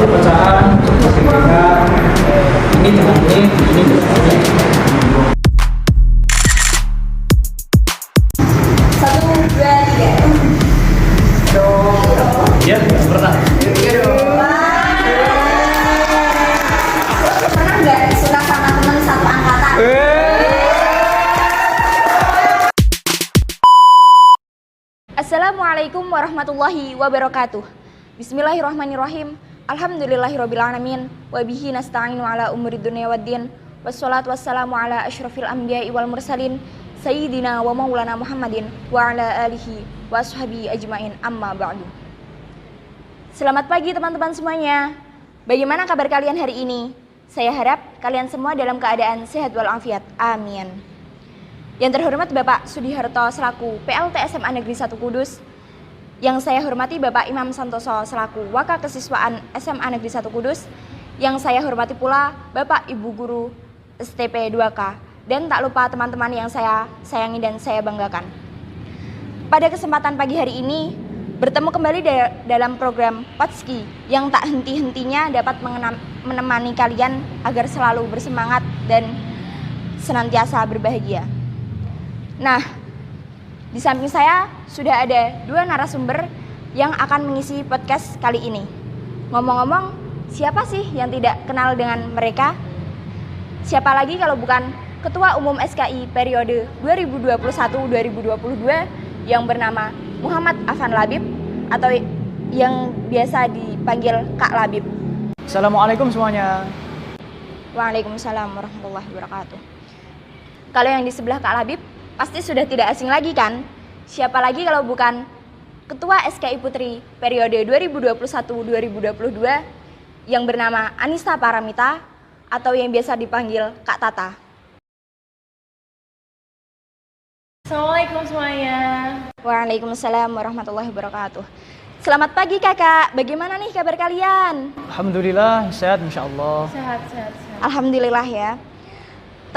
bacaan ketika ini dengan ini dengan ini. Satu, dua, tiga. Iya, nggak pernah. Pernah nggak sunat sama teman satu angkatan? Assalamualaikum warahmatullahi wabarakatuh. Bismillahirrahmanirrahim. Alhamdulillahirrabbilalamin. Wabihi nasta'inu ala umuri dunia waddin. Wassalatu wassalamu ala ashrafil anbiya'i wal mursalin Sayyidina wa maulana Muhammadin wa ala alihi wa ashabi ajmain, amma ba'du. Selamat pagi teman-teman semuanya. Bagaimana kabar kalian hari ini? Saya harap kalian semua dalam keadaan sehat walafiat. Amin. Yang terhormat Bapak Sudiharto selaku PLT SMA Negeri 1 Kudus. Yang saya hormati Bapak Imam Santoso selaku Waka Kesiswaan SMA Negeri 1 Kudus. Yang saya hormati pula Bapak Ibu Guru STP 2K. Dan tak lupa teman-teman yang saya sayangi dan saya banggakan. Pada kesempatan pagi hari ini, bertemu kembali dalam program Potski yang tak henti-hentinya dapat menemani kalian agar selalu bersemangat dan senantiasa berbahagia. Nah, di samping saya sudah ada dua narasumber yang akan mengisi podcast kali ini. Ngomong-ngomong, siapa sih yang tidak kenal dengan mereka? Siapa lagi kalau bukan Ketua Umum SKI periode 2021-2022 yang bernama Muhammad Afan Labib atau yang biasa dipanggil Kak Labib. Assalamualaikum semuanya. Waalaikumsalam warahmatullahi wabarakatuh. Kalau yang di sebelah Kak Labib pasti sudah tidak asing lagi kan? Siapa lagi kalau bukan Ketua SKI Putri periode 2021-2022 yang bernama Anissa Paramita atau yang biasa dipanggil Kak Tata. Assalamualaikum semuanya. Waalaikumsalam warahmatullahi wabarakatuh. Selamat pagi kakak, bagaimana nih kabar kalian? Alhamdulillah sehat insyaallah. Sehat. Alhamdulillah ya.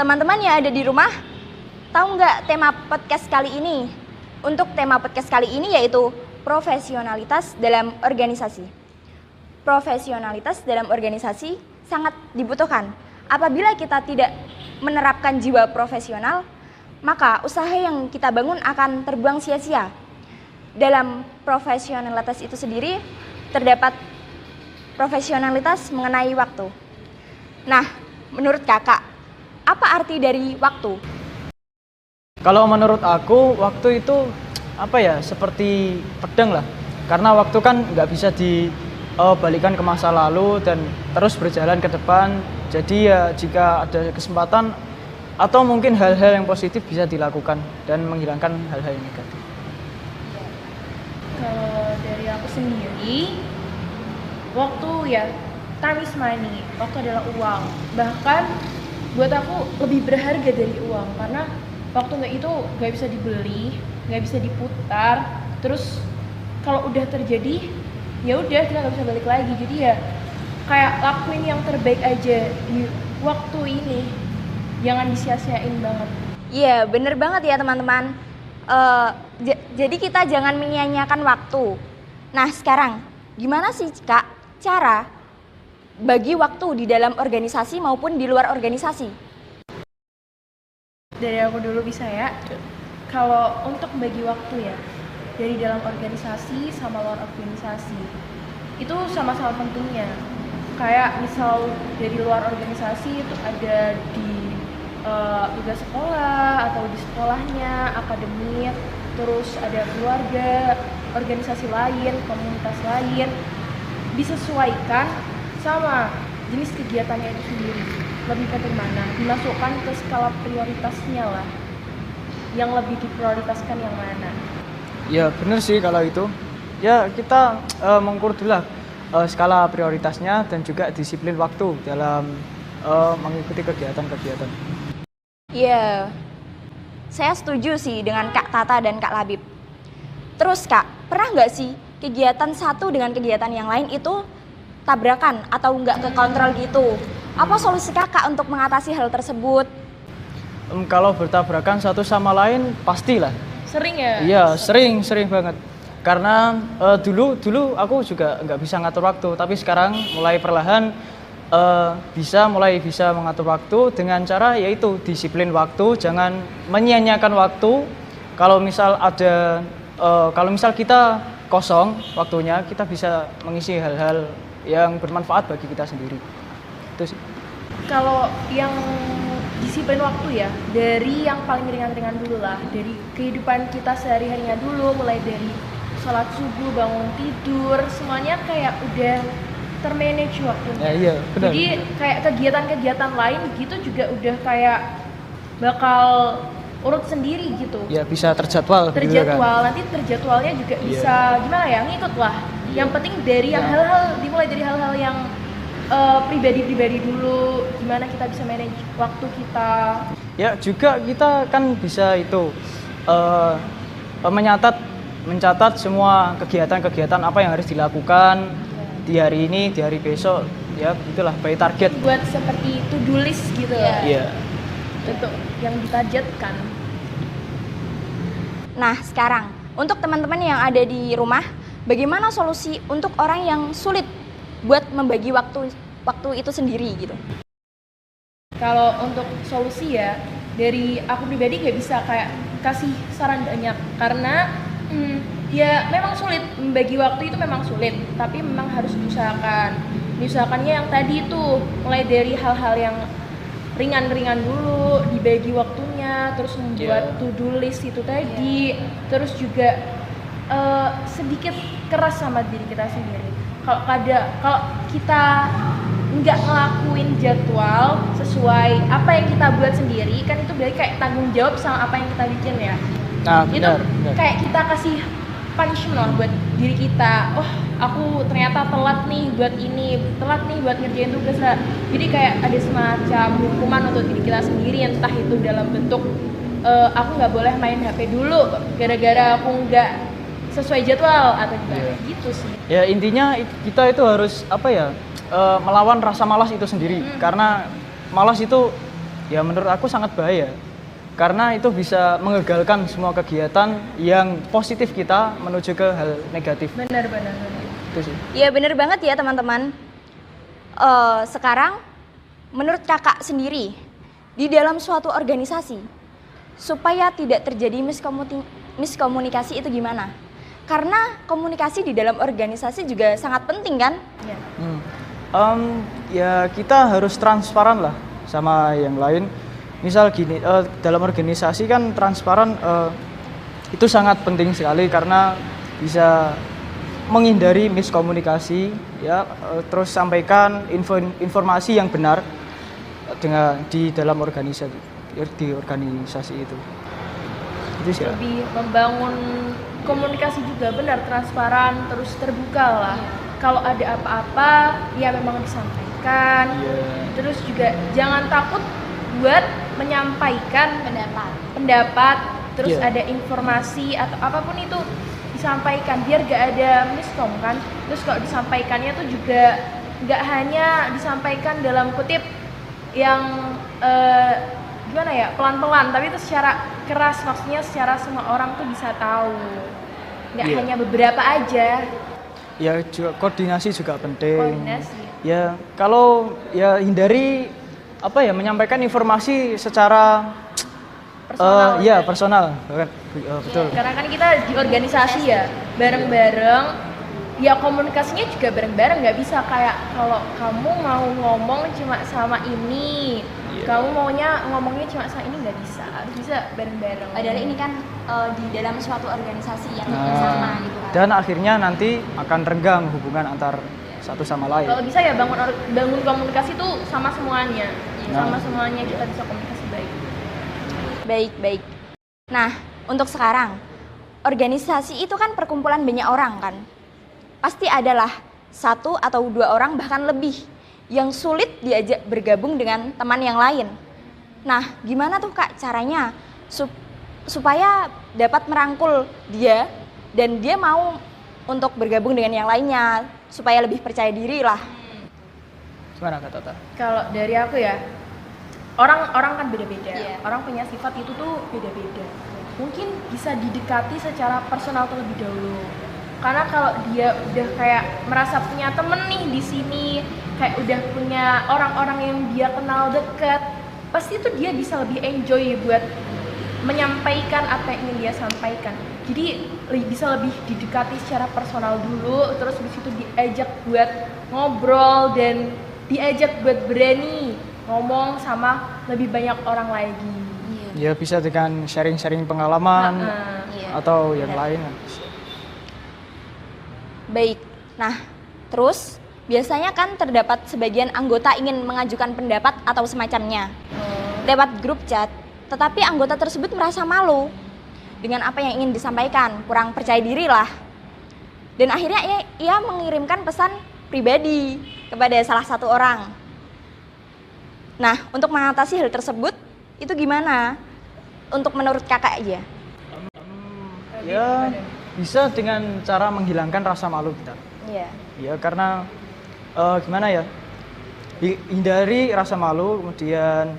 Teman-teman yang ada di rumah, tahu nggak tema podcast kali ini? Untuk tema podcast kali ini yaitu profesionalitas dalam organisasi. Profesionalitas dalam organisasi sangat dibutuhkan. Apabila kita tidak menerapkan jiwa profesional, maka usaha yang kita bangun akan terbuang sia-sia. Dalam profesionalitas itu sendiri terdapat profesionalitas mengenai waktu. Nah, menurut kakak, apa arti dari waktu? Kalau menurut aku waktu itu seperti pedang lah. Karena waktu kan nggak bisa dibalikan ke masa lalu dan terus berjalan ke depan. Jadi ya jika ada kesempatan atau mungkin hal-hal yang positif bisa dilakukan dan menghilangkan hal-hal yang negatif. Kalau dari aku sendiri, waktu ya time is money. Waktu adalah uang. Bahkan buat aku lebih berharga dari uang karena waktu itu nggak bisa dibeli, nggak bisa diputar. Terus kalau udah terjadi, ya udah kita nggak bisa balik lagi. Jadi ya kayak lakuin yang terbaik aja di waktu ini. Jangan disia-siain banget. Iya, bener banget ya teman-teman. Jadi kita jangan menyia-nyiakan waktu. Nah sekarang, gimana sih Kak cara bagi waktu di dalam organisasi maupun di luar organisasi? Dari aku dulu bisa ya. Kalau untuk bagi waktu ya, dari dalam organisasi sama luar organisasi, itu sama-sama pentingnya. Kayak misal dari luar organisasi itu ada di tugas sekolah atau di sekolahnya, akademik, terus ada keluarga, organisasi lain, komunitas lain, disesuaikan sama jenis kegiatannya itu sendiri. Lebih penting mana, dimasukkan ke skala prioritasnya lah, yang lebih diprioritaskan yang mana. Ya benar sih kalau itu. Ya kita mengukur dulu lah skala prioritasnya dan juga disiplin waktu dalam mengikuti kegiatan-kegiatan. Iya, saya setuju sih dengan Kak Tata dan Kak Labib. Terus Kak, pernah nggak sih kegiatan satu dengan kegiatan yang lain itu tabrakan atau nggak kekontrol gitu? Apa solusi kakak untuk mengatasi hal tersebut? Kalau bertabrakan satu sama lain pastilah. Sering ya? Iya, sering banget. Karena dulu aku juga nggak bisa ngatur waktu, tapi sekarang mulai perlahan mulai bisa mengatur waktu dengan cara yaitu disiplin waktu, jangan menyia-nyiakan waktu. Kalau misal kita kosong waktunya, kita bisa mengisi hal-hal yang bermanfaat bagi kita sendiri. Itu sih. Kalau yang disiplin waktu ya, dari yang paling ringan-ringan dulu lah, dari kehidupan kita sehari-harinya dulu, mulai dari sholat subuh, bangun tidur, semuanya kayak udah termanage waktunya. Ya, iya, benar. Jadi kayak kegiatan-kegiatan lain gitu juga udah kayak bakal urut sendiri gitu. Ya bisa terjadwal. Terjadwal, nanti terjadwalnya juga bisa gimana ya, ngikut lah. Yang penting dari yang dimulai dari hal-hal yang pribadi-pribadi dulu, gimana kita bisa manage waktu kita. Ya juga kita kan bisa itu mencatat semua kegiatan-kegiatan apa yang harus dilakukan di hari ini, di hari besok, ya itulah by target. Buat seperti to-do list gitu ya. Iya. Untuk yang ditargetkan. Nah, sekarang untuk teman-teman yang ada di rumah, bagaimana solusi untuk orang yang sulit buat membagi waktu itu sendiri gitu? Kalau untuk solusi ya, dari aku pribadi gak bisa kayak kasih saran banyak karena ya memang sulit, membagi waktu itu memang sulit, tapi memang harus diusahakan. Diusahakannya yang tadi itu mulai dari hal-hal yang ringan-ringan dulu, dibagi waktunya, terus membuat to-do list itu tadi, terus juga sedikit keras sama diri kita sendiri. Kalau kita nggak ngelakuin jadwal sesuai apa yang kita buat sendiri, kan itu berarti kayak tanggung jawab sama apa yang kita bikin ya. Nah, Itu kayak kita kasih punishment buat diri kita. Oh, aku ternyata telat nih buat ngerjain tugas. Jadi kayak ada semacam hukuman untuk diri kita sendiri, entah itu dalam bentuk aku nggak boleh main HP dulu gara-gara aku nggak sesuai jadwal atau gimana gitu sih. Ya intinya kita itu harus melawan rasa malas itu sendiri, karena malas itu ya menurut aku sangat bahaya. Karena itu bisa mengagalkan semua kegiatan yang positif kita menuju ke hal negatif. Benar. Itu sih. Iya bener banget ya teman-teman. Sekarang menurut kakak sendiri, di dalam suatu organisasi, supaya tidak terjadi miskomunikasi itu gimana? Karena komunikasi di dalam organisasi juga sangat penting kan? Ya. Ya kita harus transparan lah sama yang lain. Misal gini, dalam organisasi kan transparan itu sangat penting sekali karena bisa menghindari miskomunikasi, ya. Terus sampaikan informasi yang benar di dalam organisasi itu. Itu sih. Lebih membangun komunikasi juga benar, transparan, terus terbuka lah. Kalau ada apa-apa ya memang disampaikan. Terus juga jangan takut buat menyampaikan pendapat, terus ada informasi atau apapun itu disampaikan biar gak ada miskom kan. Terus kalau disampaikannya tuh juga gak hanya disampaikan dalam kutip yang gimana ya, pelan-pelan, tapi itu secara keras, maksudnya secara semua orang tuh bisa tahu, gak hanya beberapa aja. Ya juga koordinasi juga penting. Koordinasi. Ya kalau ya hindari menyampaikan informasi secara Personal. Personal. Betul. Karena kan kita di organisasi ya, bareng-bareng. Ya komunikasinya juga bareng-bareng, nggak bisa kayak kalau kamu mau ngomong cuma sama ini, kamu maunya ngomongnya cuma sama ini, nggak bisa, harus bisa bareng-bareng. Padahal ini kan di dalam suatu organisasi yang sama gitu kan. Dan akhirnya nanti akan renggang hubungan antar satu sama lain. Kalau bisa ya bangun komunikasi tuh sama semuanya, sama semuanya kita bisa komunikasi baik. Baik. Nah, untuk sekarang, organisasi itu kan perkumpulan banyak orang kan. Pasti adalah 1 atau 2 orang bahkan lebih yang sulit diajak bergabung dengan teman yang lain. Nah, gimana tuh Kak caranya supaya dapat merangkul dia dan dia mau untuk bergabung dengan yang lainnya supaya lebih percaya diri lah. Gimana Kak Tata? Kalau dari aku ya, orang kan beda-beda. Orang punya sifat itu tuh beda-beda. Mungkin bisa didekati secara personal terlebih dahulu. Karena kalau dia udah kayak merasa punya temen nih di sini, kayak udah punya orang-orang yang dia kenal deket, pasti tuh dia bisa lebih enjoy buat menyampaikan apa yang ingin dia sampaikan. Jadi bisa lebih didekati secara personal dulu, terus habis itu diajak buat ngobrol dan diajak buat berani ngomong sama lebih banyak orang lagi. Ya bisa dengan sharing-sharing pengalaman Iya. atau yang Benar. lain. Baik. Nah, terus biasanya kan terdapat sebagian anggota ingin mengajukan pendapat atau semacamnya lewat grup chat, tetapi anggota tersebut merasa malu dengan apa yang ingin disampaikan, kurang percaya diri lah. Dan akhirnya ia mengirimkan pesan pribadi kepada salah satu orang. Nah, untuk mengatasi hal tersebut, itu gimana? Untuk menurut kakak aja? Ya bisa dengan cara menghilangkan rasa malu kita. Iya. Ya karena gimana ya, hindari rasa malu, kemudian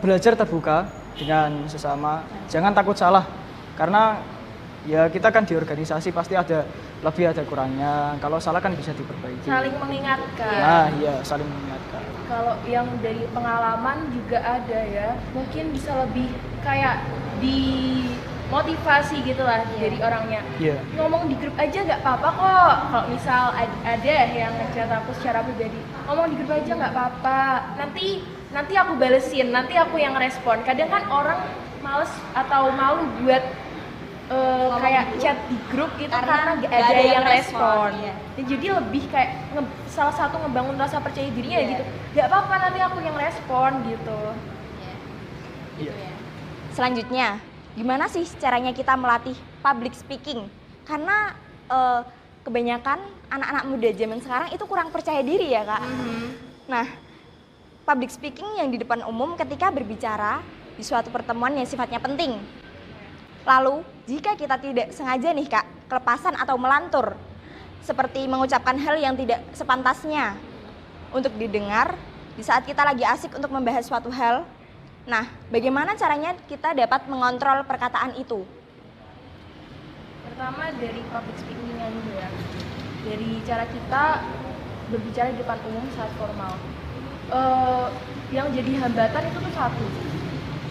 belajar terbuka dengan sesama, jangan takut salah, karena ya kita kan di organisasi pasti ada lebih ada kurangnya, kalau salah kan bisa diperbaiki. Saling mengingatkan. Nah iya, saling mengingatkan. Kalau yang dari pengalaman juga ada ya, mungkin bisa lebih kayak dimotivasi gitu lah dari orangnya. Iya. Ngomong di grup aja nggak apa-apa kok. Kalau misal ada yang ngechat aku secara pribadi, ngomong di grup aja nggak apa-apa. Nanti aku balesin, nanti aku yang respon. Kadang kan orang males atau malu buat kayak chat di grup itu karena gak ada yang respon. Iya. Dan jadi lebih kayak salah satu ngebangun rasa percaya dirinya Iya. gitu. Gak apa-apa, nanti aku yang respon gitu. Iya. Selanjutnya, gimana sih caranya kita melatih public speaking? Karena kebanyakan anak-anak muda zaman sekarang itu kurang percaya diri ya kak. Nah, public speaking yang di depan umum ketika berbicara di suatu pertemuan yang sifatnya penting. Lalu, jika kita tidak sengaja nih kak, kelepasan atau melantur, seperti mengucapkan hal yang tidak sepantasnya untuk didengar di saat kita lagi asik untuk membahas suatu hal. Nah, bagaimana caranya kita dapat mengontrol perkataan itu? Pertama dari public speaking-nya dulu ya. Dari cara kita berbicara di depan umum saat formal. Yang jadi hambatan itu tuh satu.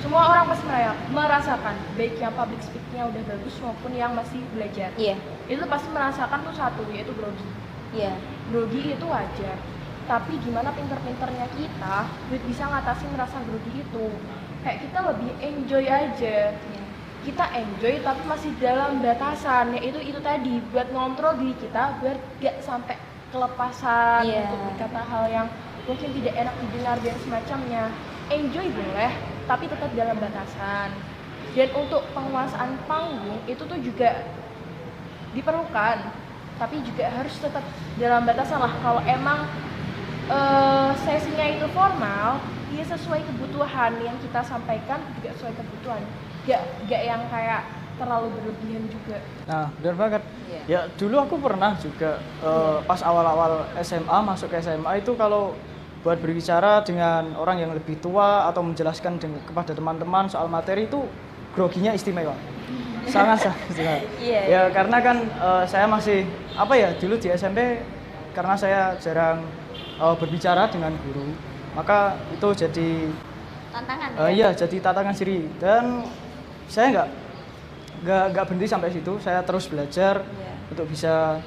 Semua orang pasti merasakan, baik yang public speaking-nya udah bagus maupun yang masih belajar. Iya. Itu pasti merasakan tuh satu, yaitu grogi. Iya. Grogi itu wajar. Tapi gimana pinter-pinternya kita buat bisa ngatasin rasa grogi itu. Kayak kita lebih enjoy aja. Kita enjoy tapi masih dalam batasan, yaitu itu tadi buat ngontrol diri kita biar gak sampai kelepasan untuk berkata hal yang mungkin tidak enak didengar dan semacamnya. Enjoy boleh, tapi tetap dalam batasan. Dan untuk penguasaan panggung itu tuh juga diperlukan, tapi juga harus tetap dalam batasan lah. Kalau emang sesinya itu formal, dia sesuai kebutuhan yang kita sampaikan, juga sesuai kebutuhan. Gak yang kayak terlalu berlebihan juga. Nah, benar banget. Ya, dulu aku pernah juga pas awal-awal SMA, masuk ke SMA itu kalau buat berbicara dengan orang yang lebih tua atau menjelaskan kepada teman-teman soal materi itu groginya istimewa. Sangat istimewa. Ya, karena kan saya masih dulu di SMP karena saya jarang berbicara dengan guru, maka itu jadi Tantangan. iya, jadi tantangan sendiri, dan saya nggak berhenti sampai situ. Saya terus belajar untuk bisa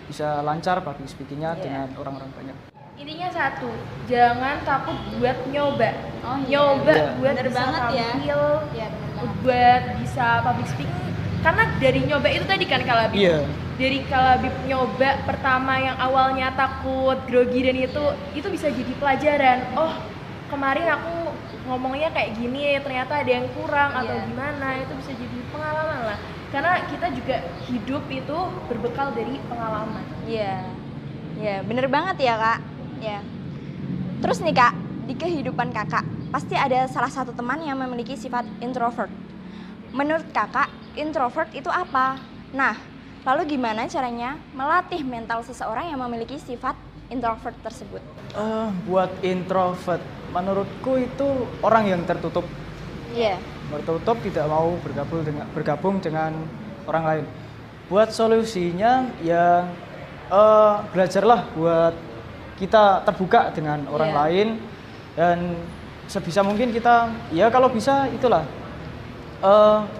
bisa lancar public speaking-nya dengan orang-orang banyak. Intinya satu, jangan takut buat nyoba. Buat Bener bisa banget ya. tampil, Iya, bener banget. buat bisa public speaking. Karena dari nyoba itu tadi kan Kalabib. Iya. Dari Kalabib nyoba pertama yang awalnya takut, grogi dan itu bisa jadi pelajaran. Oh, kemarin aku ngomongnya kayak gini, ternyata ada yang kurang atau gimana. Itu bisa jadi pengalaman lah. Karena kita juga hidup itu berbekal dari pengalaman. Iya. Ya, bener banget ya kak. Ya. Terus nih kak, di kehidupan kakak pasti ada salah satu teman yang memiliki sifat introvert. Menurut kakak, introvert itu apa? Nah, lalu gimana caranya melatih mental seseorang yang memiliki sifat introvert tersebut? Buat introvert, menurutku itu orang yang tertutup. Iya. tertutup, tidak mau bergabung dengan orang lain. Buat solusinya ya belajarlah buat kita terbuka dengan orang lain, dan sebisa mungkin kita ya kalau bisa itulah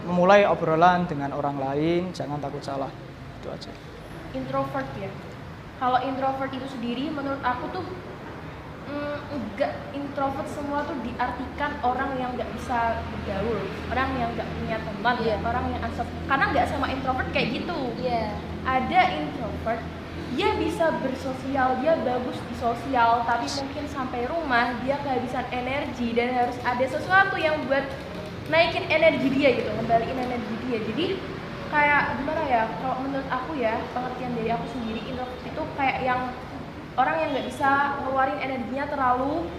memulai obrolan dengan orang lain, jangan takut salah, itu aja. Introvert ya. Kalau introvert itu sendiri menurut aku tuh enggak, introvert semua tuh diartikan orang yang nggak bisa bergaul, orang yang nggak punya teman, orang yang asap. Karena nggak sama introvert kayak gitu. Ada introvert, dia bisa bersosial, dia bagus di sosial, tapi mungkin sampai rumah dia kehabisan energi dan harus ada sesuatu yang buat naikin energi dia gitu, ngembaliin energi dia. Jadi kayak gimana ya, kalau menurut aku ya, pengertian dari aku sendiri, introvert itu kayak yang orang yang nggak bisa ngeluarin energinya terlalu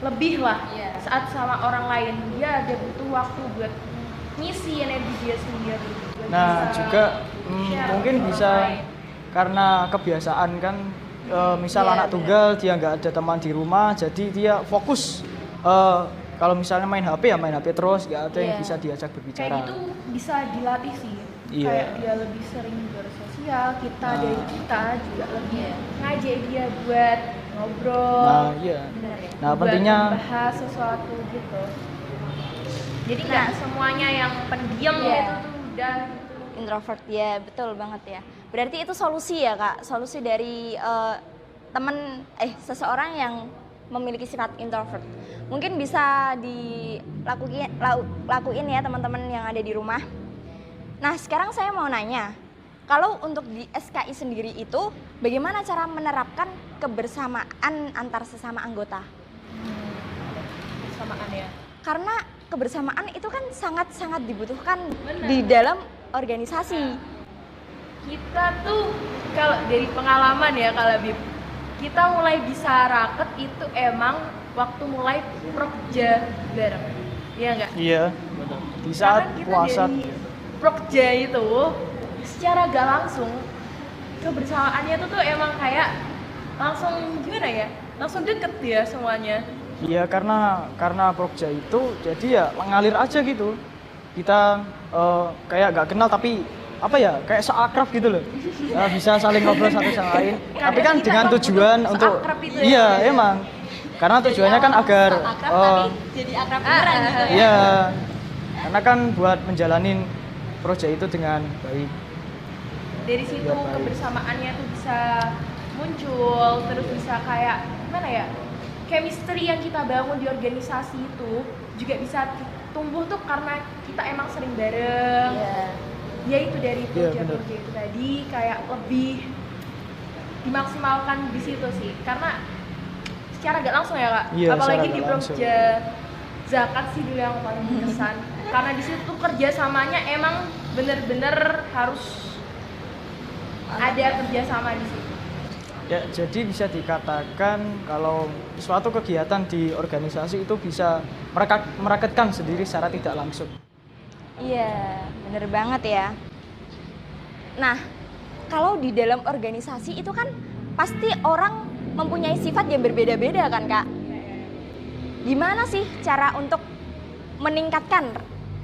lebih lah saat sama orang lain. Dia ada butuh waktu buat ngisi energi dia sendiri. Nah juga mungkin bisa karena kebiasaan kan, misal anak tunggal dia nggak ada teman di rumah, jadi dia fokus kalau misalnya main HP ya main HP terus, nggak ada yang bisa diajak berbicara. Kayak gitu bisa dilatih sih. Kayak dia lebih sering bersosial, kita dari kita juga lebih ngajak dia buat ngobrol. Nah pentingnya bahas sesuatu gitu. Jadi nggak semuanya yang pendiam gitu tuh udah Introvert ya, betul banget ya. Berarti itu solusi ya Kak, solusi dari seseorang yang memiliki sifat introvert. Mungkin bisa dilakuin ya teman-teman yang ada di rumah. Nah sekarang saya mau nanya, kalau untuk di SKI sendiri itu bagaimana cara menerapkan kebersamaan antar sesama anggota? Kebersamaan ya. Karena kebersamaan itu kan sangat-sangat dibutuhkan di dalam organisasi. Kita tuh kalau dari pengalaman ya kalau kita mulai bisa raket itu emang waktu mulai prokja bareng, iya nggak? Iya, betul. Di saat puasa. Prokja itu secara gak langsung kebersamaannya tuh emang kayak langsung gimana ya? Langsung deket ya semuanya. Iya karena prokja itu jadi ya mengalir aja gitu. Kita kayak gak kenal tapi apa ya kayak seakrab gitu loh. Bisa saling ngobrol satu sama lain. Tapi kan dengan tujuan untuk emang karena tujuannya kan agar tapi jadi akrab beneran gitu ya. Iya. Karena kan buat menjalanin proyek itu dengan baik. Dari situ kebersamaannya tuh bisa muncul, terus bisa kayak gimana ya? Chemistry yang kita bangun di organisasi itu juga bisa tumbuh tuh karena kita emang sering bareng. Ya itu dari proyek-proyek itu tadi kayak lebih dimaksimalkan di situ sih. Karena secara gak langsung ya Kak, apalagi di proyek zakat sih dulu yang paling berkesan. Karena di situ kerjasamanya emang bener-bener harus ada kerjasama di situ. Ya, jadi bisa dikatakan kalau suatu kegiatan di organisasi itu bisa merakatkan sendiri secara tidak langsung. Iya, bener banget ya. Nah, kalau di dalam organisasi itu kan pasti orang mempunyai sifat yang berbeda-beda kan Kak? Gimana sih cara untuk meningkatkan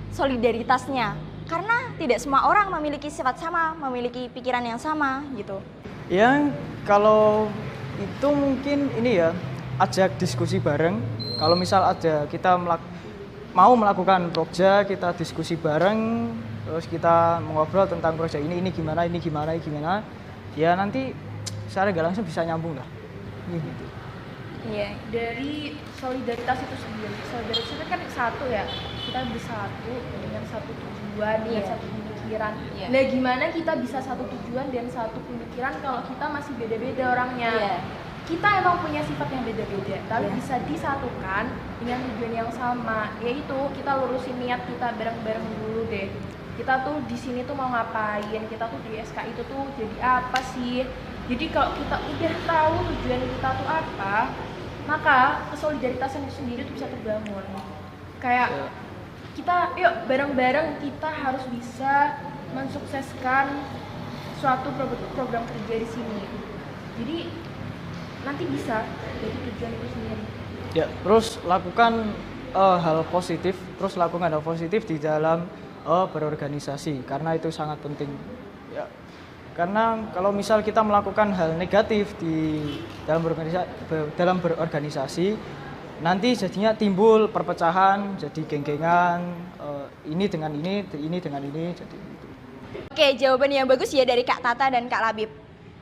solidaritasnya? Karena tidak semua orang memiliki sifat sama, memiliki pikiran yang sama gitu. Yang kalau itu mungkin ini ya, ajak diskusi bareng. Kalau misal ada kita mau melakukan proyek, kita diskusi bareng, terus kita mengobrol tentang proyek ini gimana, ya nanti secara gak langsung bisa nyambung lah. Gitu. Iya, dari solidaritas itu sendiri. Solidaritas itu kan satu ya, kita bersatu dengan satu tujuan, dengan satu pemikiran. Nah, gimana kita bisa satu tujuan dan satu pemikiran kalau kita masih beda-beda orangnya? Kita emang punya sifat yang beda-beda, tapi bisa disatukan dengan tujuan yang sama, yaitu kita lurusin niat kita bareng-bareng dulu deh. Kita tuh di sini tuh mau ngapain? Kita tuh di SK itu tuh jadi apa sih? Jadi kalau kita udah tahu tujuan kita tuh apa, maka kesolidaritasan itu sendiri tuh bisa terbangun. Kayak kita yuk bareng-bareng kita harus bisa mensukseskan suatu program kerja di sini. Jadi nanti bisa jadi tujuan itu sendiri. Ya, terus lakukan hal positif, terus lakukan hal positif di dalam berorganisasi karena itu sangat penting. Ya. Karena kalau misal kita melakukan hal negatif di dalam berorganisasi, nanti jadinya timbul perpecahan, jadi geng-gengan, ini dengan ini dengan ini, jadi itu. Oke, jawaban yang bagus ya dari Kak Tata dan Kak Labib.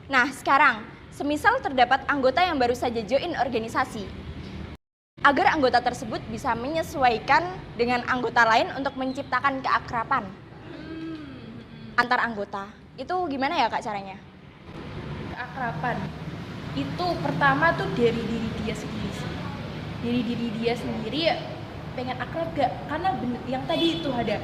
Nah, sekarang, semisal terdapat anggota yang baru saja join organisasi, agar anggota tersebut bisa menyesuaikan dengan anggota lain untuk menciptakan keakraban antar anggota. Itu gimana ya Kak caranya? Keakraban itu pertama tuh dari diri dia sendiri sih. Dari diri dia sendiri ya pengen akrab gak? Karena bener, yang tadi itu ada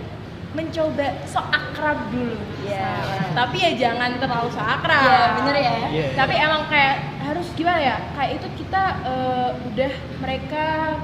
mencoba sok akrab dulu. Iya. Tapi ya jangan terlalu sok akrab. Iya, bener ya. Yeah. Tapi emang kayak harus gimana ya? Kayak itu kita mereka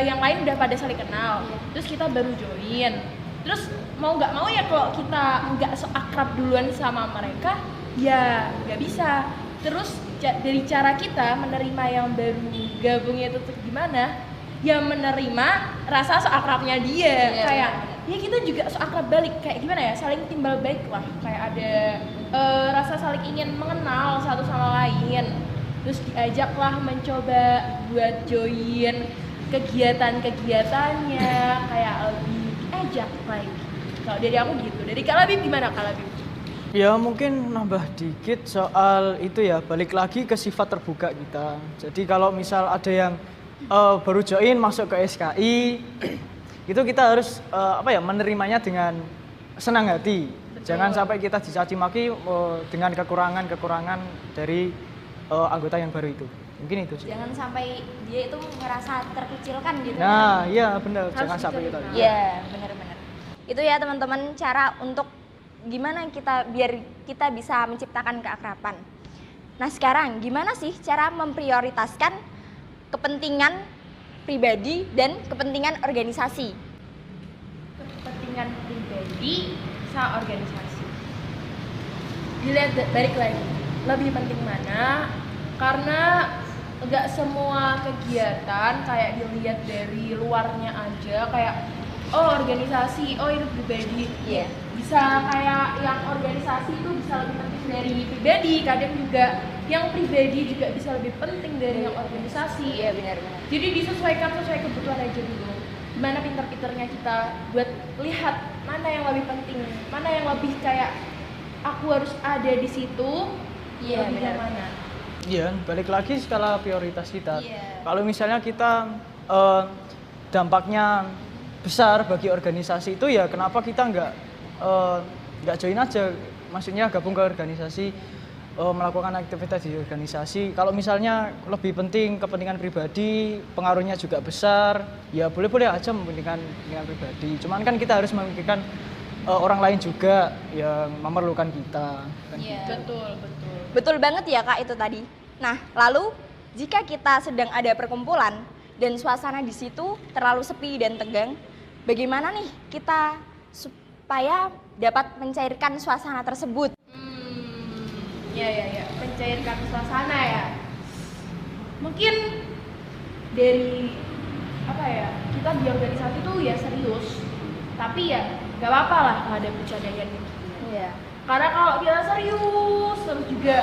yang lain udah pada saling kenal. Terus kita baru join. Terus mau nggak mau ya kalau kita nggak sok akrab duluan sama mereka, ya nggak bisa. Terus dari cara kita menerima yang baru gabungnya itu tuh gimana? Ya menerima rasa sok akrabnya dia. Iya, Kayak ya kita juga sok akrab balik, kayak gimana ya, saling timbal baik lah, kayak ada rasa saling ingin mengenal satu sama lain, terus diajaklah mencoba buat join kegiatan-kegiatannya, kayak lebih diajak lagi. Kalau dari aku gitu, dari Kak Labib gimana Kak Labib? Ya mungkin nambah dikit soal itu ya, balik lagi ke sifat terbuka kita. Jadi kalau misal ada yang baru join masuk ke SKI, itu kita harus menerimanya dengan senang hati. Betul. Jangan sampai kita dicaci maki dengan kekurangan dari anggota yang baru itu. Mungkin itu sih. Jangan sampai dia itu merasa terkucilkan gitu. Nah, iya benar. Harus Jangan sampai kita. diterima. Iya, benar-benar. Itu ya teman-teman cara untuk gimana biar kita bisa menciptakan keakraban. Nah, sekarang gimana sih cara memprioritaskan kepentingan pribadi dan kepentingan organisasi? Kepentingan pribadi sama organisasi. Dilihat balik lagi, lebih penting mana? Karena nggak semua kegiatan kayak dilihat dari luarnya aja, kayak oh organisasi, oh itu pribadi. Iya. Bisa kayak yang organisasi itu bisa lebih penting dari pribadi, kadang juga yang pribadi juga bisa lebih penting dari yang organisasi. Iya, benar-benar. Jadi disesuaikan sesuai kebutuhan aja dulu. Gimana pintar-pintarnya kita buat lihat mana yang lebih penting, mana yang lebih kayak aku harus ada di situ. Iya, lebih yang benar. mana? Iya, balik lagi skala prioritas kita. Iya. Kalau misalnya kita dampaknya besar bagi organisasi itu, ya kenapa kita nggak join aja? Maksudnya gabung ke organisasi, melakukan aktivitas di organisasi. Kalau misalnya lebih penting kepentingan pribadi, pengaruhnya juga besar, ya boleh-boleh aja mempentingkan kepentingan pribadi. Cuman kan kita harus memikirkan orang lain juga yang memerlukan kita. Kan Iya. gitu. Betul. Betul banget ya Kak itu tadi. Nah, lalu jika kita sedang ada perkumpulan dan suasana di situ terlalu sepi dan tegang, bagaimana nih kita supaya dapat mencairkan suasana tersebut? Ya, mencairkan suasana ya. Mungkin dari apa ya, kita di organisasi tuh ya serius, tapi ya gak apa-apa lah ada bercandaan gitu. Iya. Karena kalau kita serius terus juga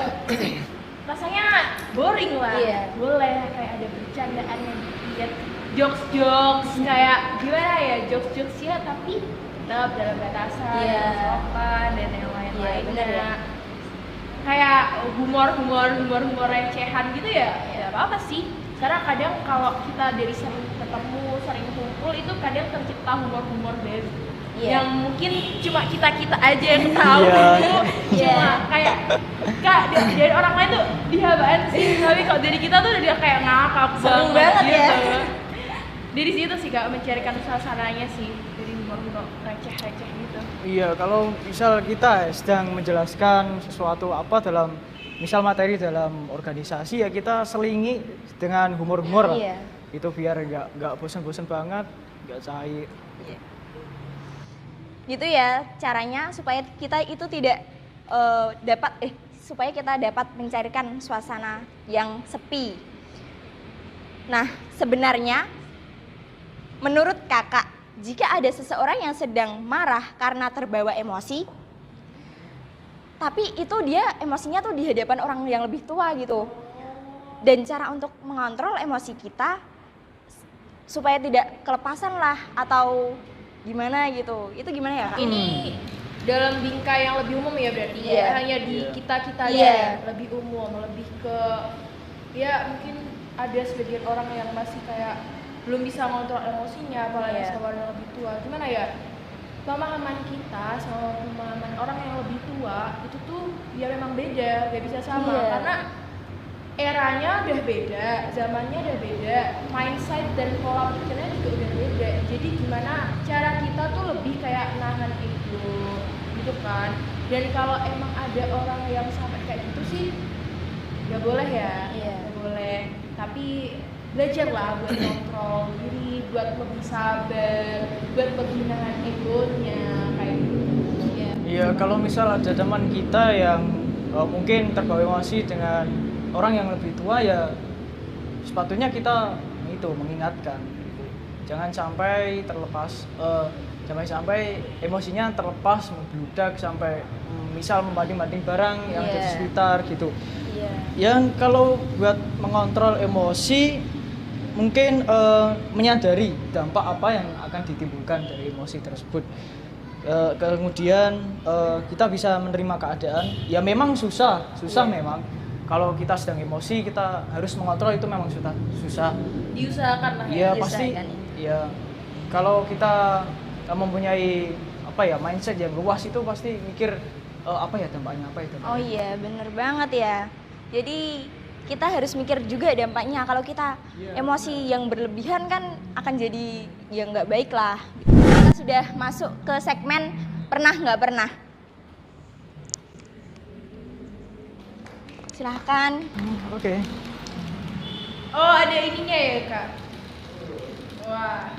rasanya boring lah. Iya. Boleh kayak ada bercandaan yang dikit, jokes kayak gimana ya, jokes ya, tapi tetap dalam batasan, Iya. sopan dan yang lain-lainnya. Iya, benar ya. Kayak humor recehan gitu ya, ya apa sih. Karena kadang kalau kita dari sering ketemu, sering kumpul itu kadang tercipta humor baru. Iya. Yang mungkin cuma kita aja yang tahu. Iya. Cuma kayak Kak dari orang lain tuh dihabaan sih, tapi kalau dari kita tuh udah kayak ngakak Seru banget gitu. ya. Dari situ sih Kak mencarikan suasananya sih, dari humor receh gitu. Iya, kalau misal kita sedang menjelaskan sesuatu dalam misal materi dalam organisasi, ya kita selingi dengan humor-humor lah. Iya. Itu biar nggak bosan-bosan banget, nggak cair. Gitu ya caranya supaya kita itu tidak supaya kita dapat mencairkan suasana yang sepi. Nah, sebenarnya menurut kakak, jika ada seseorang yang sedang marah karena terbawa emosi, tapi itu dia emosinya tuh di hadapan orang yang lebih tua gitu. Dan cara untuk mengontrol emosi kita supaya tidak kelepasan lah atau gimana gitu. Itu gimana ya, Kak? Ini dalam bingkai yang lebih umum ya berarti. Iya. Ya, hanya di kita-kita aja Iya. ya, lebih umum, lebih ke ya mungkin ada sebagian orang yang masih kayak belum bisa ngontrol emosinya apalagi Iya. sama orang yang lebih tua. Gimana ya? Pemahaman kita sama pemahaman orang yang lebih tua itu tuh ya memang beda, gak bisa sama Iya. karena eranya udah beda, zamannya udah beda, mindset dan pola pikirnya juga udah beda. Jadi gimana cara kita tuh lebih kayak nahan itu, gitu kan? Dan kalau emang ada orang yang sampai kayak gitu sih, nggak boleh ya, Iya. nggak boleh. Tapi belajarlah buat kontrol diri, buat lebih sabar, buat lebih nahan egonya kayak gitu. Ya. Iya, kalau misal ada teman kita yang mungkin terbawa emosi dengan orang yang lebih tua, ya sepatutnya kita itu mengingatkan. Jangan sampai terlepas, jangan sampai emosinya terlepas membludak sampai misal membanding-banding barang yang ada di Iya. sekitar gitu. Iya. Yang kalau buat mengontrol emosi mungkin menyadari dampak apa yang akan ditimbulkan dari emosi tersebut. Kemudian kita bisa menerima keadaan. Ya memang susah memang. Kalau kita sedang emosi kita harus mengontrol itu memang susah. Diusahakan lah ya. Iya pasti. diusahakan. Ya kalau kita mempunyai apa ya mindset yang luas itu pasti mikir apa ya dampaknya apa itu. Oh iya, bener banget ya. Jadi kita harus mikir juga dampaknya. Kalau kita emosi yang berlebihan kan akan jadi yang nggak baik lah. Kita sudah masuk ke segmen pernah nggak pernah. Silahkan. Oke. Oh ada ininya ya kak? Wah.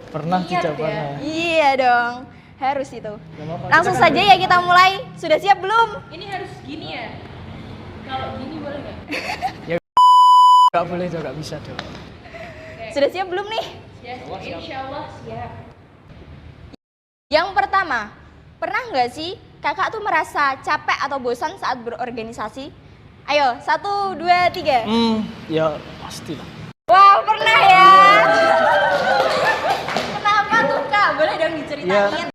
Pernah Niat tidak ya? pernah. Iya dong, harus itu. Gak apa-apa, Langsung kita kan saja ya kita mulai. Sudah siap belum? Ini harus gini ya? Kalau gini boleh nggak? Gak boleh juga, gak bisa dong. Sudah siap belum nih? Ya, insya Allah siap. Yang pertama, pernah nggak sih kakak tuh merasa capek atau bosan saat berorganisasi? Ayo, 1, 2, 3. Ya pastilah. Wow, pernah ya? Kenapa tuh kak? Boleh dong diceritain?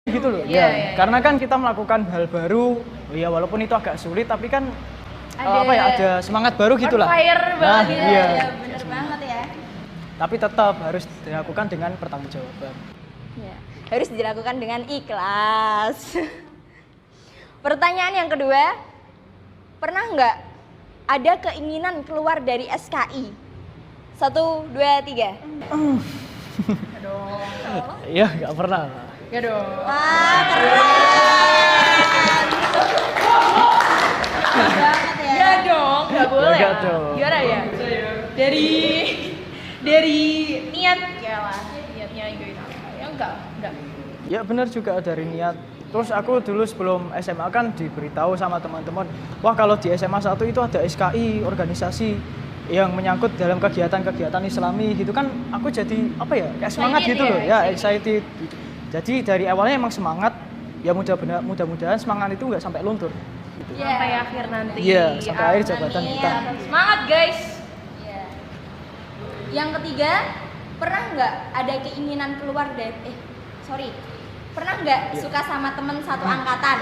Gitu loh. Iya, Ya, iya. karena kan kita melakukan hal baru, ya walaupun itu agak sulit tapi kan apa ya ada semangat baru gitu lah. On fire Nah, banget ya. iya. Iya, bener banget ya. Tapi tetap harus dilakukan dengan pertanggungjawaban. Ya, harus dilakukan dengan ikhlas. Pertanyaan yang kedua, pernah nggak ada keinginan keluar dari SKI? 1, 2, 3. Iya, nggak pernah. Ya dong. Wah, keren. Banget ya. Ya dong, nggak boleh. Nggak lah. dong. Gimana ya? Dari niat ya lah, niatnya gitu. Ya enggak. Ya benar juga dari niat. Terus aku dulu sebelum SMA kan diberitahu sama teman-teman, wah kalau di SMA 1 itu ada SKI, organisasi yang menyangkut dalam kegiatan-kegiatan Islami gitu kan, aku jadi apa ya, kayak semangat Excited gitu ya, loh, ya excited gitu. Jadi dari awalnya emang semangat, ya mudah-mudahan semangat itu nggak sampai luntur. Sampai akhir nanti. Iya, sampai akhir jabatan Amin. kita. Semangat guys. Iya. Yang ketiga, pernah nggak ada keinginan keluar dari pernah nggak suka sama temen satu angkatan?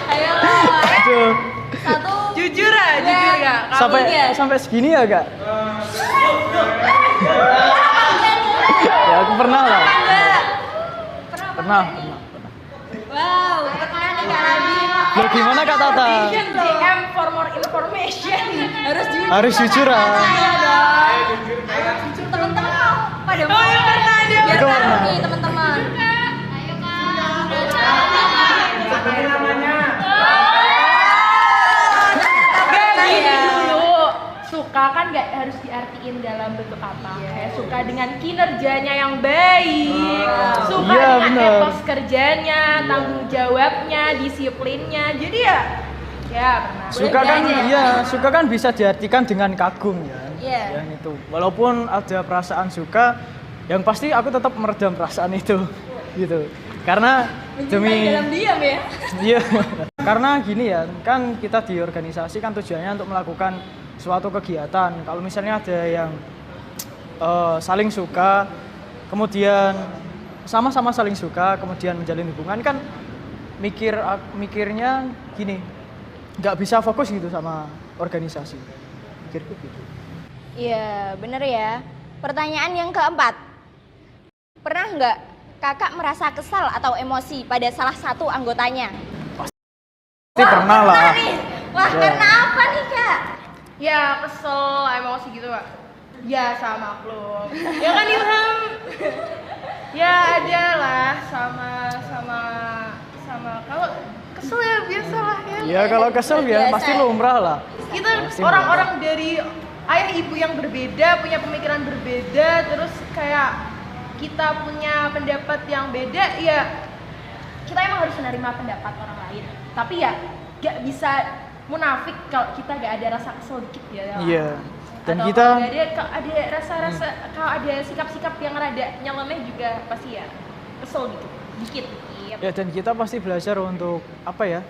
Ayo, Aduh, 1, Jujur ya. sampai segini ya kak? Ya aku pernah lah. Pernah. Wow, pernah nih Kak Radin. Ya gimana Kak Tata? DM for more information. Harus jujur ah. Iya dong. Teman-teman mau pada mau. ya pernah dia. Biar Aku tahu pernah. nih teman-teman. Ayo Gak Kak. gini Ya. dulu. Suka kan gak harus diartiin dalam bentuk apa. Kayak suka dengan kinerjanya yang baik, suka Iya, dengan bener. etos kerjanya, tanggung jawabnya, disiplinnya. Jadi ya pernah. Suka kan, Boleh iya, suka kan bisa diartikan dengan kagum ya. Iya. Yang itu. Walaupun ada perasaan suka, yang pasti aku tetap meredam perasaan itu, gitu. Karena demi dalam diam ya. Iya. Karena gini ya, kan kita di organisasi kan tujuannya untuk melakukan suatu kegiatan. Kalau misalnya ada yang saling suka, kemudian sama-sama saling suka, kemudian menjalin hubungan kan mikirnya gini, nggak bisa fokus gitu sama organisasi. Mikirku gitu. Iya, bener ya. Pertanyaan yang keempat. Pernah nggak kakak merasa kesal atau emosi pada salah satu anggotanya? Pasti pernah lah. Wah, Ya. karena apa nih kak? Ya kesel, emosi gitu Pak. Ya sama maklum. Ya kan Ilham. Ya ada lah sama kalau kesel ya biasalah ya. Ya kalau kesel ya Biasa. pasti lumrah lah. Kita Pasti orang-orang dari ayah ibu yang berbeda, punya pemikiran berbeda, terus kayak kita punya pendapat yang beda, ya kita emang harus menerima pendapat orang lain. Tapi ya gak bisa munafik kalau kita gak ada rasa kesel dikit ya. Iya. Dan Atau kita kalau ada rasa-rasa, kalau ada sikap-sikap yang rada nyeleneh juga pasti ya kesel dikit. ya dan kita pasti belajar untuk apa ya?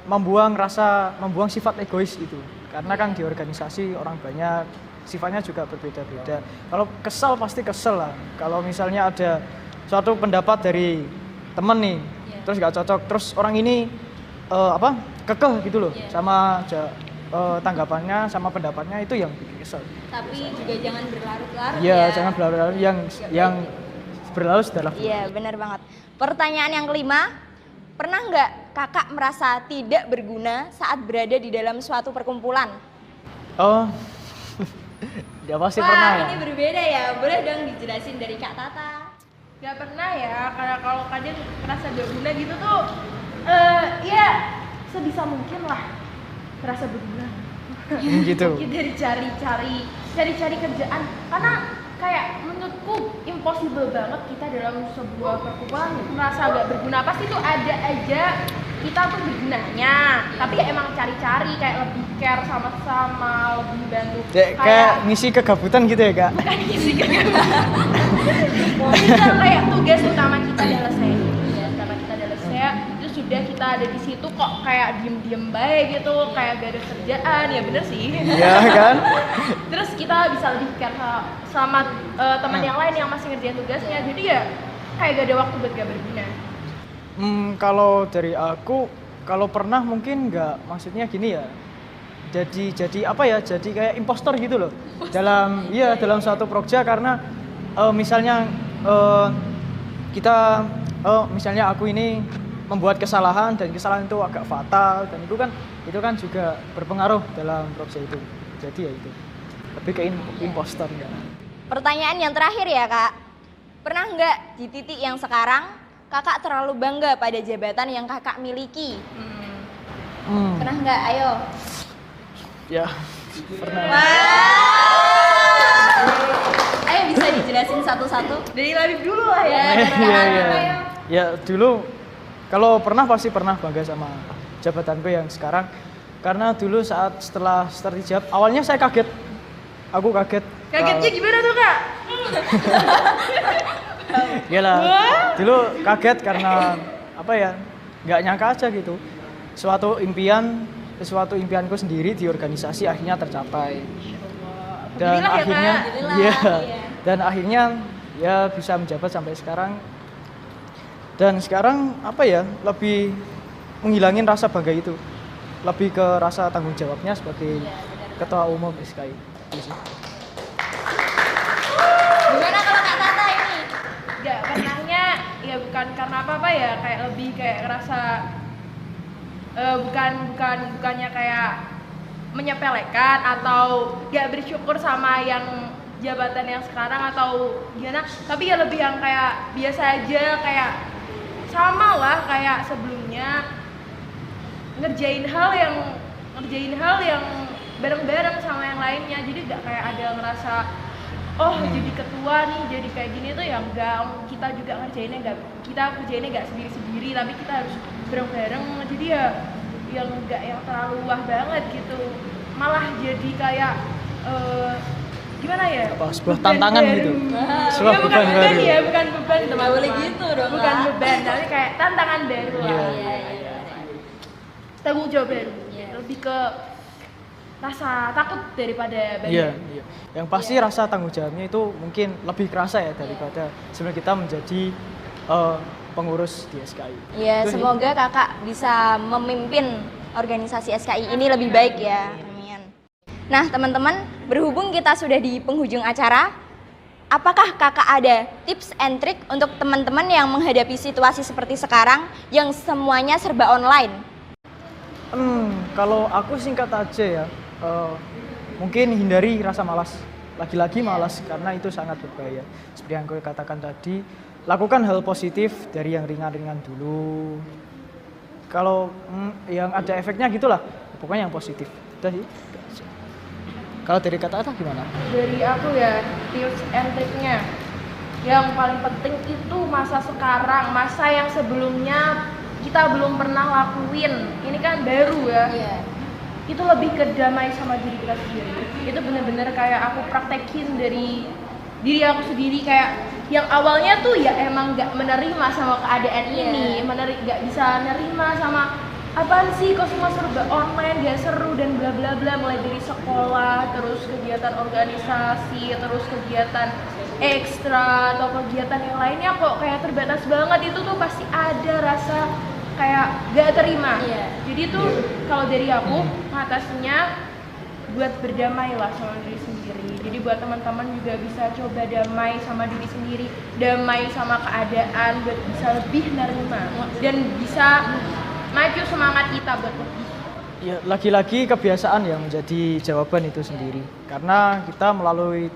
Membuang sifat egois itu. Karena kan di organisasi orang banyak, sifatnya juga berbeda-beda. Kalau kesal pasti kesel lah. Kalau misalnya ada suatu pendapat dari temen nih, terus nggak cocok, terus orang ini kekeh gitu loh, sama tanggapannya, sama pendapatnya, itu yang bikin kesel. Tapi juga jangan berlarut-larut Iya, ya. jangan berlarut-larut, yang berlarut sudah. Iya, benar banget. Pertanyaan yang kelima, pernah nggak kakak merasa tidak berguna saat berada di dalam suatu perkumpulan? Oh, dia pasti Wah, pernah ya. ini berbeda ya. Boleh dong dijelasin dari Kak Tata? Gak pernah ya, karena kalau kadang merasa gak guna gitu tuh, ya sebisa mungkin lah merasa berguna. Gitu. Mungkin dari cari kerjaan, karena kayak menurutku impossible banget kita dalam sebuah perkumpulan merasa gak berguna. Pasti tuh ada aja kita tuh bergunanya, tapi ya emang cari-cari kayak lebih care sama-sama, lebih bantu. Kayak ngisi kegabutan gitu ya kak. Misal kayak tugas utama kita adalah saya, itu sudah kita ada di situ kok kayak diem-diem baik gitu, kayak gak ada kerjaan, ya bener sih. Iya kan? Terus kita bisa lebih care sama teman yang lain yang masih ngerjain tugasnya, jadi ya kayak gak ada waktu buat gak berguna. Kalau dari aku, kalau pernah mungkin nggak, maksudnya gini ya, jadi apa ya? Jadi kayak impostor gitu loh. Dalam suatu prokja karena misalnya kita misalnya aku ini membuat kesalahan dan kesalahan itu agak fatal dan itu kan juga berpengaruh dalam prokja itu. Jadi ya itu. Lebih ke impostor ya. Pertanyaan yang terakhir ya Kak, pernah nggak di titik yang sekarang Kakak terlalu bangga pada jabatan yang Kakak miliki? Pernah nggak? Ayo. Ya, pernah. Ayo bisa dijelasin satu-satu. Dari Labib dulu lah ya. Iya. Ya dulu kalau pernah pasti pernah bangga sama jabatanku yang sekarang. Karena dulu setelah start hijab, awalnya saya kaget. Aku kaget. Kagetnya gimana tuh Kak? Iyalah. Dulu kaget karena apa ya? Nggak nyangka aja gitu. Suatu impianku sendiri di organisasi akhirnya tercapai. Dan Alhamdulillah ya, akhirnya Kak. iya. Dan akhirnya ya bisa menjabat sampai sekarang. Dan sekarang apa ya? Lebih menghilangin rasa bangga itu. Lebih ke rasa tanggung jawabnya sebagai ketua umum SKI. Gimana kalau Kak Tata ini? Enggak, pernahnya ya bukan karena apa-apa ya, kayak lebih kayak ngerasa bukannya kayak menyepelekan atau gak bersyukur sama yang jabatan yang sekarang atau gimana, tapi ya lebih yang kayak biasa aja, kayak sama lah kayak sebelumnya, ngerjain hal yang bareng-bareng sama yang lainnya, jadi gak kayak ada ngerasa jadi ketua nih, jadi kayak gini tuh yang kita kerjainnya gak sendiri-sendiri, tapi kita harus bareng-bareng, jadi ya yang gak yang terlalu wah banget gitu, malah jadi kayak gimana ya? Sebuah tantangan baru. gitu. Sebuah bukan beban baru. ya, bukan beban teman. Nggak boleh gitu dong, Bukan Kak. beban, tapi kayak tantangan baru lah. Iya. Tanggung jawab baru. Lebih ke rasa takut daripada banyak. Iya. Yang pasti rasa tanggung jawabnya itu mungkin lebih kerasa ya daripada sebelum kita menjadi pengurus di SKI. Ya, Itu sih. semoga Kakak bisa memimpin organisasi SKI ini lebih baik ya. Amin. Nah, teman-teman, berhubung kita sudah di penghujung acara, apakah Kakak ada tips and trick untuk teman-teman yang menghadapi situasi seperti sekarang yang semuanya serba online? Kalau aku singkat aja ya, mungkin hindari rasa malas. Lagi-lagi malas karena itu sangat berbahaya. Seperti yang aku katakan tadi, lakukan hal positif dari yang ringan-ringan dulu. Kalau yang ada efeknya gitulah, pokoknya yang positif. Udah sih. Kalau dari kata-kata gimana? Dari aku ya, tips and trick-nya yang paling penting itu masa sekarang, masa yang sebelumnya kita belum pernah lakuin, ini kan baru ya. Itu lebih ke damai sama diri kita sendiri. Itu bener-bener kayak aku praktekin dari diri aku sendiri, kayak yang awalnya tuh ya emang gak menerima sama keadaan ini, gak bisa nerima sama apaan sih kok semua serba online, gak seru dan bla bla bla, mulai dari sekolah, terus kegiatan organisasi, terus kegiatan ekstra atau kegiatan yang lainnya kok kayak terbatas banget. Itu tuh pasti ada rasa kayak gak terima. Jadi tuh kalau dari aku mengatasinya buat berdamai lah sama diri sendiri. Jadi buat teman-teman juga bisa coba damai sama diri sendiri, damai sama keadaan, buat bisa lebih nerima dan bisa maju semangat kita buat lebih. Ya, lagi-lagi kebiasaan yang menjadi jawaban itu sendiri. Karena kita melalui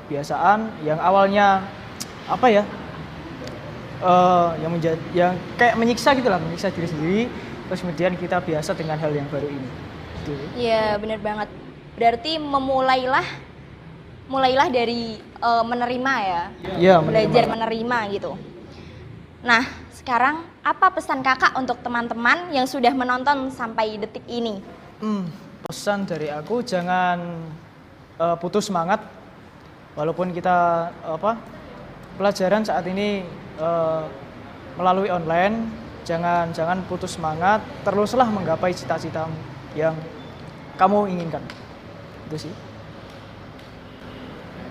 kebiasaan yang awalnya apa ya? Yang kayak menyiksa gitu lah, menyiksa diri sendiri, terus kemudian kita biasa dengan hal yang baru ini. Gitu. Iya, benar banget. Berarti mulailah dari menerima ya. Iya, Belajar menerima gitu. Nah, sekarang apa pesan Kakak untuk teman-teman yang sudah menonton sampai detik ini? Pesan dari aku, jangan putus semangat. Walaupun kita pelajaran saat ini melalui online, jangan putus semangat, teruslah menggapai cita-cita yang kamu inginkan. Itu sih.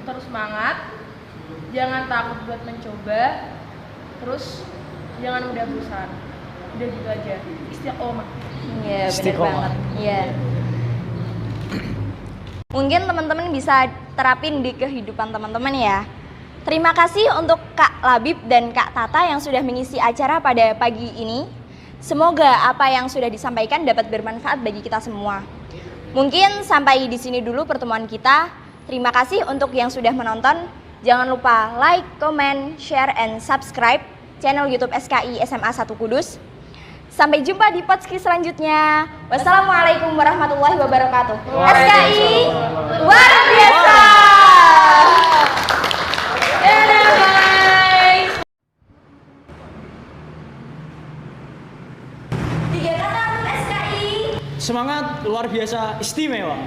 Terus semangat, jangan takut buat mencoba, terus jangan mudah bosan. Udah gitu aja, istiqomah. Iya, benar Istiqomah. banget. Iya. Mungkin teman-teman bisa terapin di kehidupan teman-teman ya. Terima kasih untuk Kak Labib dan Kak Tata yang sudah mengisi acara pada pagi ini. Semoga apa yang sudah disampaikan dapat bermanfaat bagi kita semua. Mungkin sampai di sini dulu pertemuan kita. Terima kasih untuk yang sudah menonton. Jangan lupa like, comment, share, and subscribe channel YouTube SKI SMA 1 Kudus. Sampai jumpa di podcast selanjutnya. Wassalamualaikum warahmatullahi wabarakatuh. SKI luar biasa. Dadah, bye. 3 kata untuk SKI. Semangat luar biasa istimewa.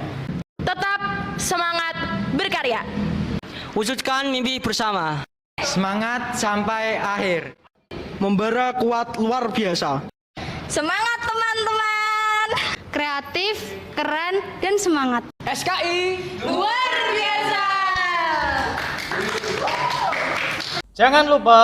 Tetap semangat berkarya. Wujudkan mimpi bersama. Semangat sampai akhir. Membara kuat luar biasa. Semangat teman-teman. Kreatif, keren, dan semangat. SKI Luar biasa. jangan lupa